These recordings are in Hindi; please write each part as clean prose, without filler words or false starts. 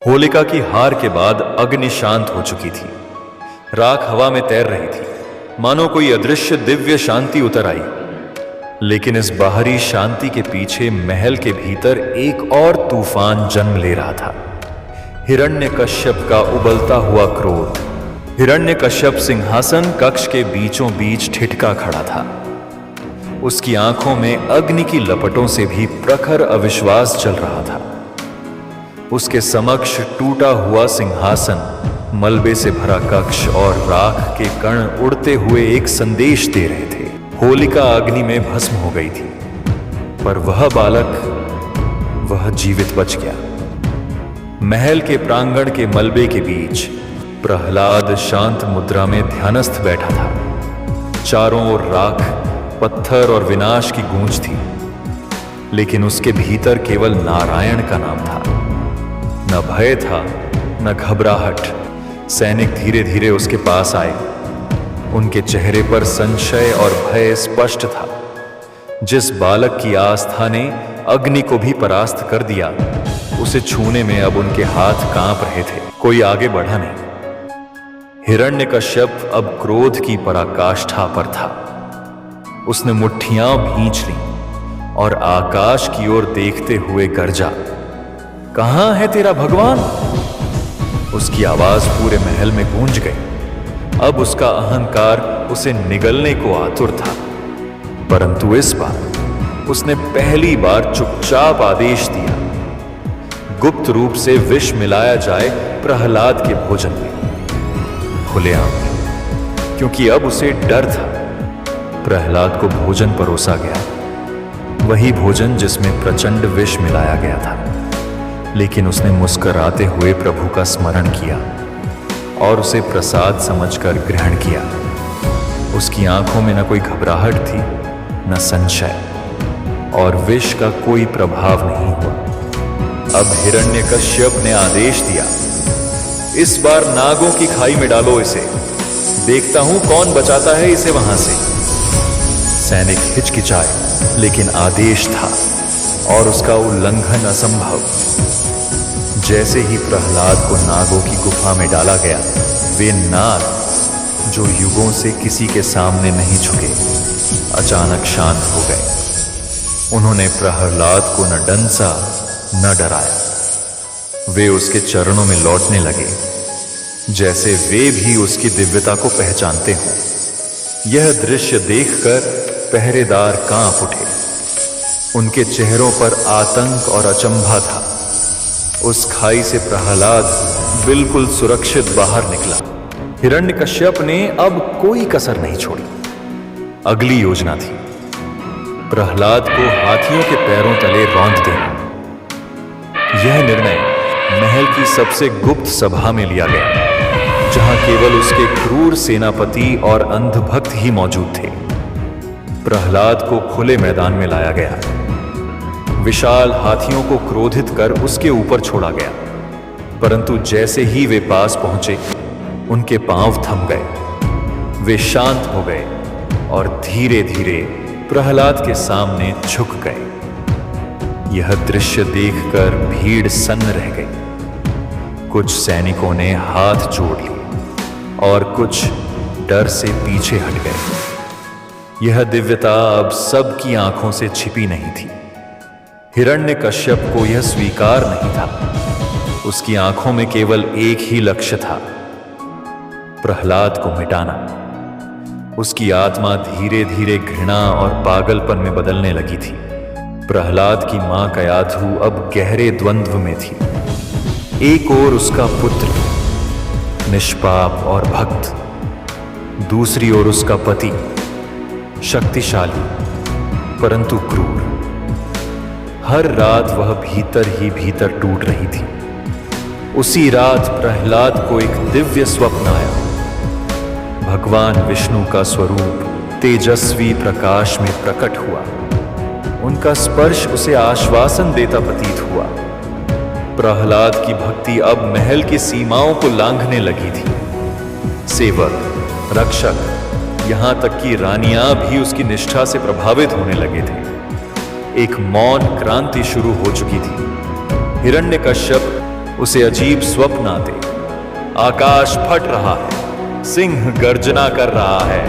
होलिका की हार के बाद अग्नि शांत हो चुकी थी। राख हवा में तैर रही थी, मानो कोई अदृश्य दिव्य शांति उतर आई। लेकिन इस बाहरी शांति के पीछे महल के भीतर एक और तूफान जन्म ले रहा था। हिरण्यकश्यप का उबलता हुआ क्रोध। हिरण्यकश्यप सिंहासन कक्ष के बीचों बीच ठिठका खड़ा था। उसकी आंखों में अग्नि की लपटों से भी प्रखर अविश्वास चल रहा था। उसके समक्ष टूटा हुआ सिंहासन, मलबे से भरा कक्ष और राख के कण उड़ते हुए एक संदेश दे रहे थे। होलिका अग्नि में भस्म हो गई थी, पर वह बालक, वह जीवित बच गया। महल के प्रांगण के मलबे के बीच प्रहलाद शांत मुद्रा में ध्यानस्थ बैठा था। चारों ओर राख, पत्थर और विनाश की गूंज थी, लेकिन उसके भीतर केवल नारायण का नाम था। न भय था, न घबराहट। सैनिक धीरे धीरे उसके पास आए। उनके चेहरे पर संशय और भय स्पष्ट था। जिस बालक की आस्था ने अग्नि को भी परास्त कर दिया, उसे छूने में अब उनके हाथ कांप रहे थे। कोई आगे बढ़ा नहीं। हिरण्यकश्यप अब क्रोध की पराकाष्ठा पर था। उसने मुट्ठियां भींच ली और आकाश की ओर देखते हुए गरजा, कहां है तेरा भगवान? उसकी आवाज पूरे महल में गूंज गई। अब उसका अहंकार उसे निगलने को आतुर था, परंतु इस बार उसने पहली बार चुपचाप आदेश दिया, गुप्त रूप से विष मिलाया जाए प्रहलाद के भोजन में, खुलेआम, क्योंकि अब उसे डर था। प्रहलाद को भोजन परोसा गया, वही भोजन जिसमें प्रचंड विष मिलाया गया था। लेकिन उसने मुस्कुराते हुए प्रभु का स्मरण किया और उसे प्रसाद समझकर ग्रहण किया। उसकी आंखों में न कोई घबराहट थी, न संशय, और विष का कोई प्रभाव नहीं हुआ। अब हिरण्यकश्यप ने आदेश दिया, इस बार नागों की खाई में डालो इसे, देखता हूं कौन बचाता है इसे वहां से। सैनिक हिचकिचाए, लेकिन आदेश था और उसका उल्लंघन असंभव। जैसे ही प्रहलाद को नागों की गुफा में डाला गया, वे नाग, जो युगों से किसी के सामने नहीं झुके, अचानक शांत हो गए। उन्होंने प्रहलाद को न डंसा न डराया। वे उसके चरणों में लौटने लगे, जैसे वे भी उसकी दिव्यता को पहचानते हों। यह दृश्य देखकर पहरेदार कांप उठे। उनके चेहरों पर आतंक और अचंभा था। उस खाई से प्रहलाद बिल्कुल सुरक्षित बाहर निकला। हिरण्यकश्यप ने अब कोई कसर नहीं छोड़ी। अगली योजना थी प्रहलाद को हाथियों के पैरों तले रौंद देना। यह निर्णय महल की सबसे गुप्त सभा में लिया गया, जहां केवल उसके क्रूर सेनापति और अंधभक्त ही मौजूद थे। प्रहलाद को खुले मैदान में लाया गया। विशाल हाथियों को क्रोधित कर उसके ऊपर छोड़ा गया, परंतु जैसे ही वे पास पहुंचे, उनके पांव थम गए। वे शांत हो गए और धीरे धीरे प्रहलाद के सामने झुक गए। यह दृश्य देखकर भीड़ सन्न रह गई। कुछ सैनिकों ने हाथ जोड़ लिए और कुछ डर से पीछे हट गए। यह दिव्यता अब सबकी आंखों से छिपी नहीं थी। हिरण्यकश्यप को यह स्वीकार नहीं था। उसकी आंखों में केवल एक ही लक्ष्य था, प्रहलाद को मिटाना। उसकी आत्मा धीरे धीरे घृणा और पागलपन में बदलने लगी थी। प्रहलाद की मां कयाधु अब गहरे द्वंद्व में थी। एक ओर उसका पुत्र, निष्पाप और भक्त, दूसरी ओर उसका पति, शक्तिशाली परंतु क्रूर। हर रात वह भीतर ही भीतर टूट रही थी। उसी रात प्रहलाद को एक दिव्य स्वप्न आया। भगवान विष्णु का स्वरूप तेजस्वी प्रकाश में प्रकट हुआ। उनका स्पर्श उसे आश्वासन देता प्रतीत हुआ। प्रहलाद की भक्ति अब महल की सीमाओं को लांघने लगी थी। सेवक, रक्षक, यहां तक कि रानियां भी उसकी निष्ठा से प्रभावित होने लगे थे। एक मौन क्रांति शुरू हो चुकी थी। हिरण्यकश्यप उसे अजीब स्वप्न आते। आकाश फट रहा है, सिंह गर्जना कर रहा है।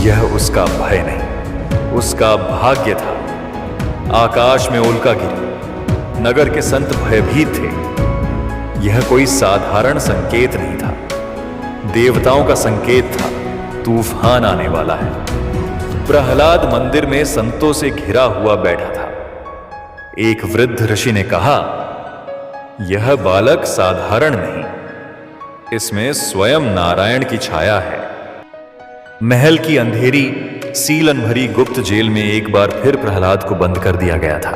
यह उसका भय नहीं, उसका भाग्य था। आकाश में उल्का गिरी, नगर के संत भयभीत थे। यह कोई साधारण संकेत नहीं था, देवताओं का संकेत था। तूफान आने वाला है। प्रहलाद मंदिर में संतों से घिरा हुआ बैठा था। एक वृद्ध ऋषि ने कहा, यह बालक साधारण नहीं, इसमें स्वयं नारायण की छाया है। महल की अंधेरी सीलन भरी गुप्त जेल में एक बार फिर प्रहलाद को बंद कर दिया गया था।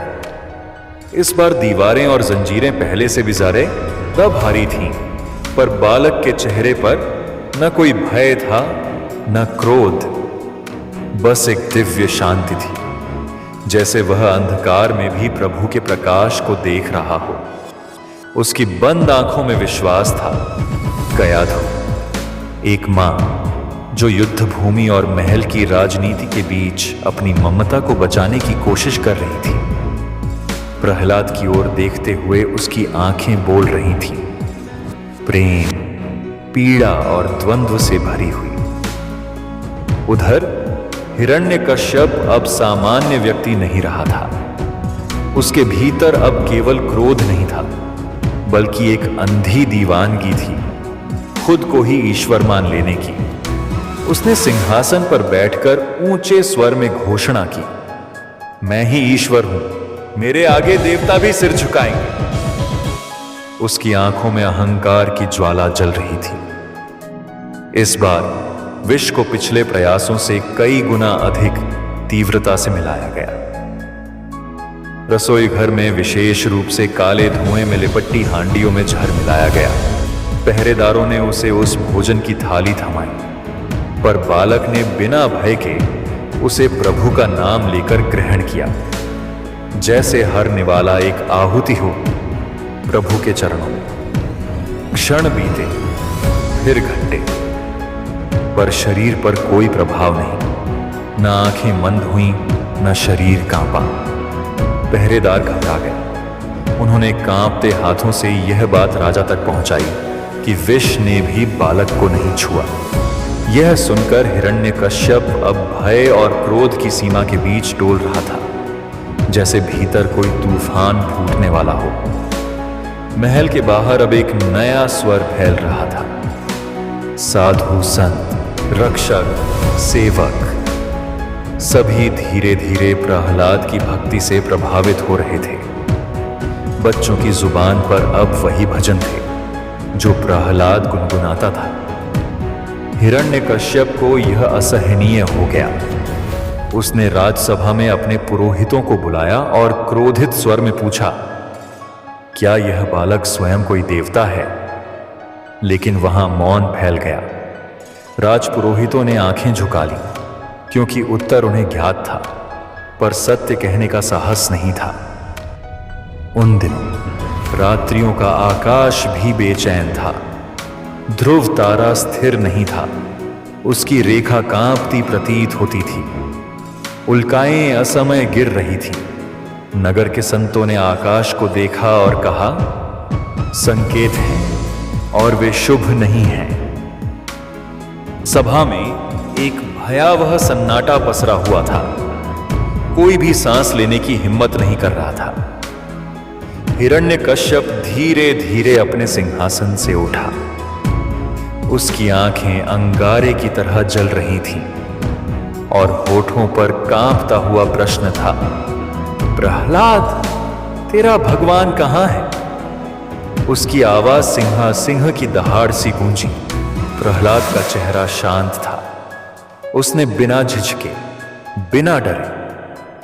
इस बार दीवारें और जंजीरें पहले से भी ज्यादा भारी थीं, पर बालक के चेहरे पर न कोई भय था न क्रोध, बस एक दिव्य शांति थी, जैसे वह अंधकार में भी प्रभु के प्रकाश को देख रहा हो। उसकी बंद आंखों में विश्वास था। गयाधु, एक मां जो युद्ध भूमि और महल की राजनीति के बीच अपनी ममता को बचाने की कोशिश कर रही थी। प्रहलाद की ओर देखते हुए उसकी आंखें बोल रही थीं, प्रेम, पीड़ा और द्वंद्व से भरी हुई। उधर हिरण्यकश्यप अब सामान्य व्यक्ति नहीं रहा था। उसके भीतर अब केवल क्रोध नहीं था, बल्कि एक अंधी दीवानगी थी, खुद को ही ईश्वर मान लेने की। उसने सिंहासन पर बैठकर ऊंचे स्वर में घोषणा की, मैं ही ईश्वर हूं, मेरे आगे देवता भी सिर झुकाएंगे। उसकी आंखों में अहंकार की ज्वाला जल रही थी। इस बार विष को पिछले प्रयासों से कई गुना अधिक तीव्रता से मिलाया गया। रसोई घर में विशेष रूप से काले धुएं में लिपटी हांडियों में जहर मिलाया गया। पहरेदारों ने उसे उस भोजन की थाली थमाई, पर बालक ने बिना भय के उसे प्रभु का नाम लेकर ग्रहण किया, जैसे हरने वाला एक आहुति हो प्रभु के चरणों में। क्षण बीते, फिर घंटे, पर शरीर पर कोई प्रभाव नहीं। न आंखें मंद हुईं, न शरीर कांपा। पहरेदार घबरा गए। उन्होंने कांपते हाथों से यह बात राजा तक पहुंचाई कि विष ने भी बालक को नहीं छुआ। यह सुनकर हिरण्यकश्यप अब भय और क्रोध की सीमा के बीच डोल रहा था, जैसे भीतर कोई तूफान फूटने वाला हो। महल के बाहर अब एक नया स्वर फैल रहा था। साधु, संत, रक्षक, सेवक सभी धीरे धीरे प्रहलाद की भक्ति से प्रभावित हो रहे थे। बच्चों की जुबान पर अब वही भजन थे जो प्रहलाद गुनगुनाता था। हिरण्यकश्यप को यह असहनीय हो गया। उसने राजसभा में अपने पुरोहितों को बुलाया और क्रोधित स्वर में पूछा, क्या यह बालक स्वयं कोई देवता है? लेकिन वहां मौन फैल गया। राजपुरोहितों ने आंखें झुका ली, क्योंकि उत्तर उन्हें ज्ञात था, पर सत्य कहने का साहस नहीं था। उन दिनों रात्रियों का आकाश भी बेचैन था। ध्रुव तारा स्थिर नहीं था, उसकी रेखा कांपती प्रतीत होती थी। उल्काएं असमय गिर रही थी। नगर के संतों ने आकाश को देखा और कहा, संकेत हैं और वे शुभ नहीं हैं। सभा में एक भयावह सन्नाटा पसरा हुआ था। कोई भी सांस लेने की हिम्मत नहीं कर रहा था। हिरण्यकश्यप धीरे धीरे अपने सिंहासन से उठा। उसकी आंखें अंगारे की तरह जल रही थीं और होठों पर कांपता हुआ प्रश्न था, प्रहलाद, तेरा भगवान कहां है? उसकी आवाज सिंह की दहाड़ सी गूंजी। प्रहलाद का चेहरा शांत था। उसने बिना झिझके, बिना डरे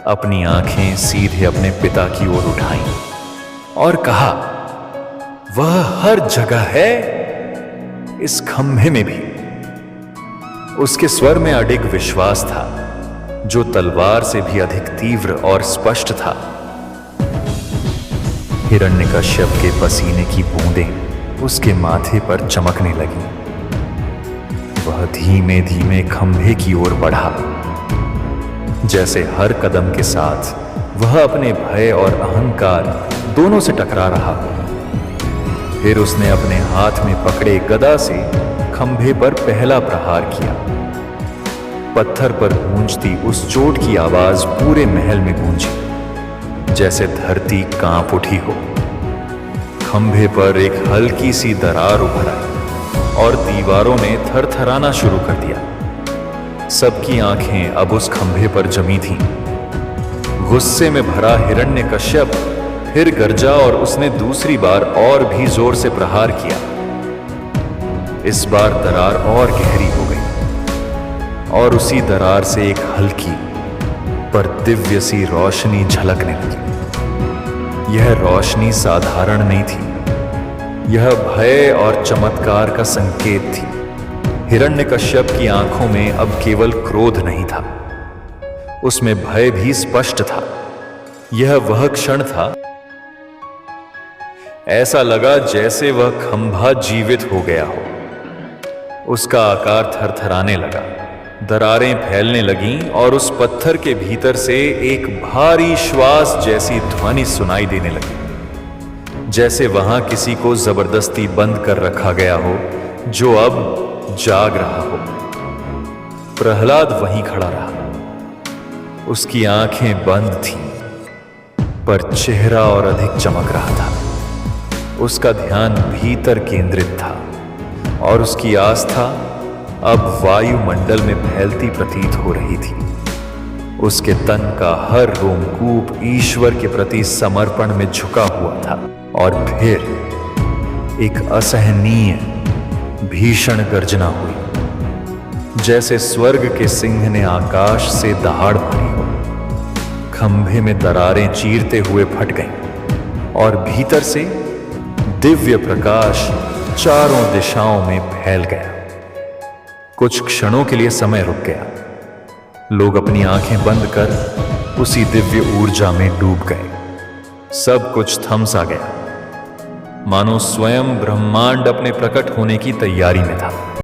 अपनी आंखें सीधे अपने पिता की ओर उठाईं और कहा, वह हर जगह है, इस खंभे में भी। उसके स्वर में अडिग विश्वास था, जो तलवार से भी अधिक तीव्र और स्पष्ट था। हिरण्यकश्यप के पसीने की बूंदें उसके माथे पर चमकने लगी। वह धीमे धीमे खंभे की ओर बढ़ा, जैसे हर कदम के साथ वह अपने भय और अहंकार दोनों से टकरा रहा हो। फिर उसने अपने हाथ में पकड़े गदा से खंभे पर पहला प्रहार किया। पत्थर पर गूंजती उस चोट की आवाज पूरे महल में गूंजी, जैसे धरती कांप उठी हो। खंभे पर एक हल्की सी दरार उभर आई और दीवारों ने थरथराना शुरू कर दिया। सबकी आंखें अब उस खंभे पर जमी थीं। गुस्से में भरा हिरण्यकश्यप फिर गरजा और उसने दूसरी बार और भी जोर से प्रहार किया। इस बार दरार और गहरी हो गई और उसी दरार से एक हल्की पर दिव्य सी रोशनी झलकने लगी। यह रोशनी साधारण नहीं थी, यह भय और चमत्कार का संकेत थी। हिरण्यकश्यप की आंखों में अब केवल क्रोध नहीं था, उसमें भय भी स्पष्ट था। यह वह क्षण था, ऐसा लगा जैसे वह खंभा जीवित हो गया हो। उसका आकार थरथराने लगा, दरारें फैलने लगीं और उस पत्थर के भीतर से एक भारी श्वास जैसी ध्वनि सुनाई देने लगी, जैसे वहां किसी को जबरदस्ती बंद कर रखा गया हो, जो अब जाग रहा हो। प्रहलाद वहीं खड़ा रहा। उसकी आंखें बंद थीं, पर चेहरा और अधिक चमक रहा था। उसका ध्यान भीतर केंद्रित था और उसकी आस्था अब वायुमंडल में फैलती प्रतीत हो रही थी। उसके तन का हर रोमकूप ईश्वर के प्रति समर्पण में झुका हुआ था। और फिर एक असहनीय भीषण गर्जना हुई, जैसे स्वर्ग के सिंह ने आकाश से दहाड़ मारी हो। खंभे में दरारें चीरते हुए फट गईं और भीतर से दिव्य प्रकाश चारों दिशाओं में फैल गया। कुछ क्षणों के लिए समय रुक गया। लोग अपनी आंखें बंद कर उसी दिव्य ऊर्जा में डूब गए। सब कुछ थम सा गया, मानो स्वयं ब्रह्मांड अपने प्रकट होने की तैयारी में था।